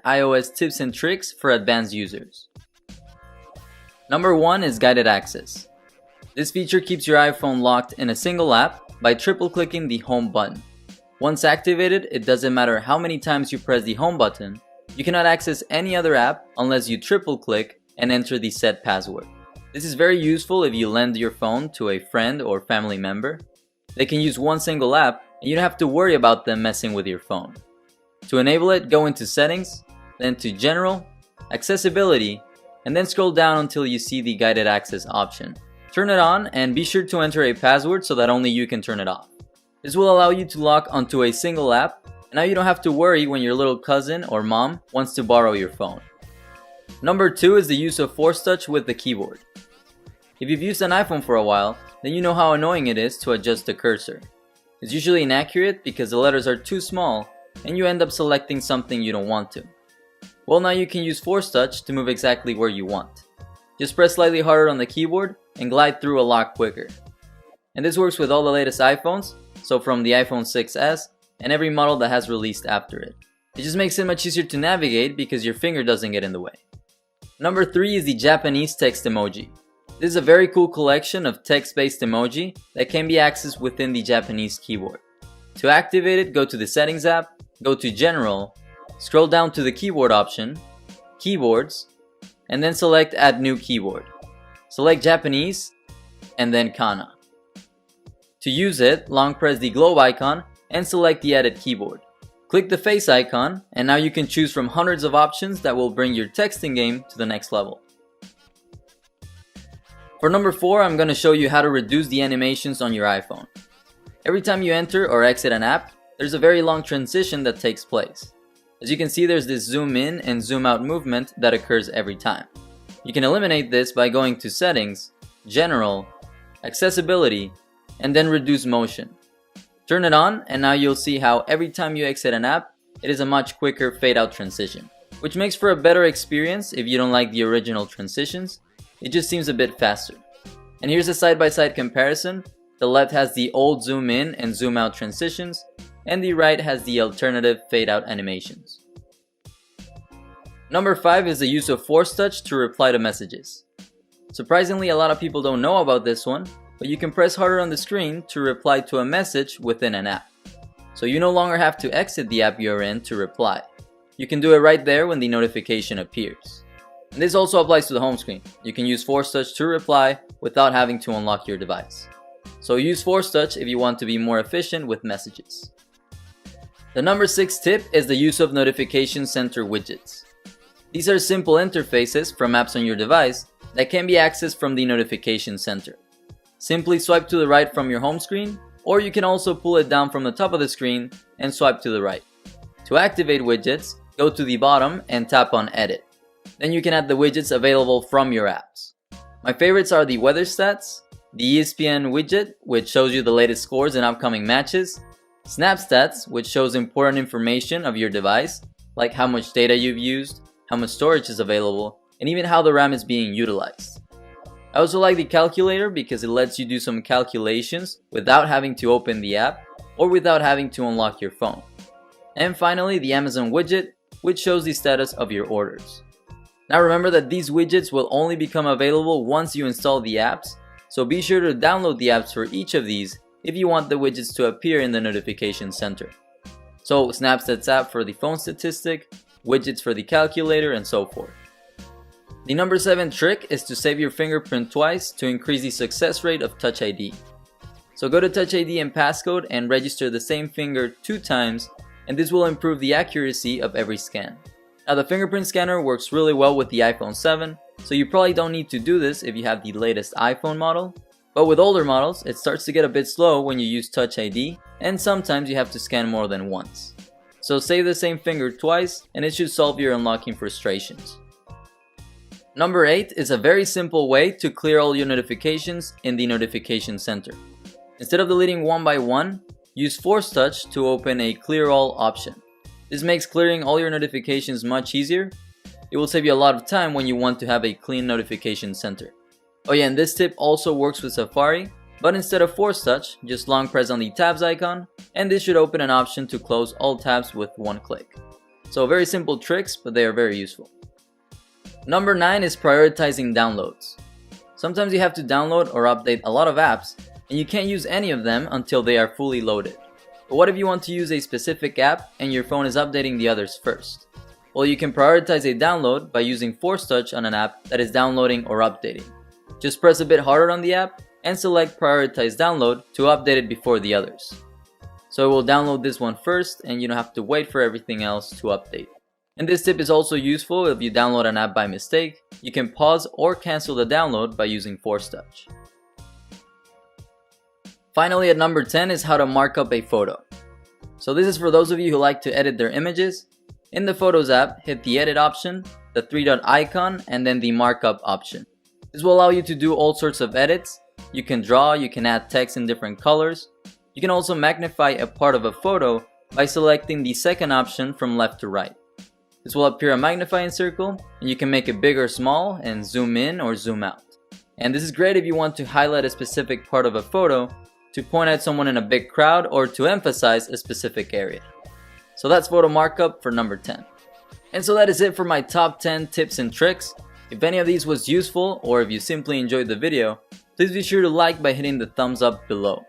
iOS tips and tricks for advanced users. Number 1 is guided access. This feature keeps your iPhone locked in a single app by triple clicking the home button. Once activated, it doesn't matter how many times you press the home button, you cannot access any other app unless you triple click and enter the set password. This is very useful if you lend your phone to a friend or family member. They can use one single app and you don't have to worry about them messing with your phone. To enable it, go into Settings, then to General, Accessibility, and then scroll down until you see the guided access option. Turn it on and be sure to enter a password so that only you can turn it off. This will allow you to lock onto a single app, and now you don't have to worry when your little cousin or mom wants to borrow your phone. Number 2 is the use of Force Touch with the keyboard. If you've used an iPhone for a while, then you know how annoying it is to adjust the cursor. It's usually inaccurate because the letters are too small and you end up selecting something you don't want to. Well, now you can use Force Touch to move exactly where you want. Just press slightly harder on the keyboard and glide through a lot quicker. And this works with all the latest iPhones, so from the iPhone 6s and every model that has released after it. It just makes it much easier to navigate because your finger doesn't get in the way. Number 3 is the Japanese text emoji. This is a very cool collection of text-based emoji that can be accessed within the Japanese keyboard. To activate it, go to the Settings app, go to General, scroll down to the keyboard option, Keyboards, and then select Add New Keyboard. Select Japanese, and then Kana. To use it, long press the globe icon and select the Edit Keyboard. Click the face icon, and now you can choose from hundreds of options that will bring your texting game to the next level. For number 4, I'm going to show you how to reduce the animations on your iPhone. Every time you enter or exit an app, there's a very long transition that takes place. As you can see, there's this zoom in and zoom out movement that occurs every time. You can eliminate this by going to Settings, General, Accessibility, and then Reduce Motion. Turn it on and now you'll see how every time you exit an app, it is a much quicker fade out transition, which makes for a better experience if you don't like the original transitions. It just seems a bit faster. And here's a side-by-side comparison. The left has the old zoom in and zoom out transitions, and the right has the alternative fade out animations. Number 5 is the use of Force Touch to reply to messages. Surprisingly, a lot of people don't know about this one, but you can press harder on the screen to reply to a message within an app. So you no longer have to exit the app you're in to reply. You can do it right there when the notification appears. And this also applies to the home screen. You can use Force Touch to reply without having to unlock your device. So use Force Touch if you want to be more efficient with messages. The number 6 tip is the use of Notification Center widgets. These are simple interfaces from apps on your device that can be accessed from the Notification Center. Simply swipe to the right from your home screen, or you can also pull it down from the top of the screen and swipe to the right. To activate widgets, go to the bottom and tap on Edit. Then you can add the widgets available from your apps. My favorites are the weather stats, the ESPN widget, which shows you the latest scores and upcoming matches, Snap Stats, which shows important information of your device, like how much data you've used, how much storage is available, and even how the RAM is being utilized. I also like the calculator because it lets you do some calculations without having to open the app or without having to unlock your phone. And finally, the Amazon widget, which shows the status of your orders. Now remember that these widgets will only become available once you install the apps, so be sure to download the apps for each of these if you want the widgets to appear in the Notification Center. So Snapstats app for the phone statistic, widgets for the calculator, and so forth. The number 7 trick is to save your fingerprint twice to increase the success rate of Touch ID. So go to Touch ID and passcode and register the same finger 2 times, and this will improve the accuracy of every scan. Now the fingerprint scanner works really well with the iPhone 7, so you probably don't need to do this if you have the latest iPhone model, but with older models it starts to get a bit slow when you use Touch ID, and sometimes you have to scan more than once. So save the same finger twice and it should solve your unlocking frustrations. Number 8 is a very simple way to clear all your notifications in the Notification Center. Instead of deleting one by one, use Force Touch to open a Clear All option. This makes clearing all your notifications much easier. It will save you a lot of time when you want to have a clean Notification Center. Oh yeah, and this tip also works with Safari, but instead of Force Touch, just long press on the tabs icon, and this should open an option to close all tabs with one click. So very simple tricks, but they are very useful. Number 9 is prioritizing downloads. Sometimes you have to download or update a lot of apps, and you can't use any of them until they are fully loaded. But what if you want to use a specific app and your phone is updating the others first? Well, you can prioritize a download by using Force Touch on an app that is downloading or updating. Just press a bit harder on the app and select Prioritize Download to update it before the others. So it will download this one first and you don't have to wait for everything else to update. And this tip is also useful if you download an app by mistake. You can pause or cancel the download by using Force Touch. Finally, at number 10 is how to mark up a photo. So this is for those of you who like to edit their images. In the Photos app, hit the Edit option, the 3-dot icon, and then the Markup option. This will allow you to do all sorts of edits. You can draw, you can add text in different colors. You can also magnify a part of a photo by selecting the second option from left to right. This will appear a magnifying circle, and you can make it big or small and zoom in or zoom out. And this is great if you want to highlight a specific part of a photo, to point at someone in a big crowd, or to emphasize a specific area. So that's photo markup for number 10. And so that is it for my top 10 tips and tricks. If any of these was useful, or if you simply enjoyed the video, please be sure to like by hitting the thumbs up below.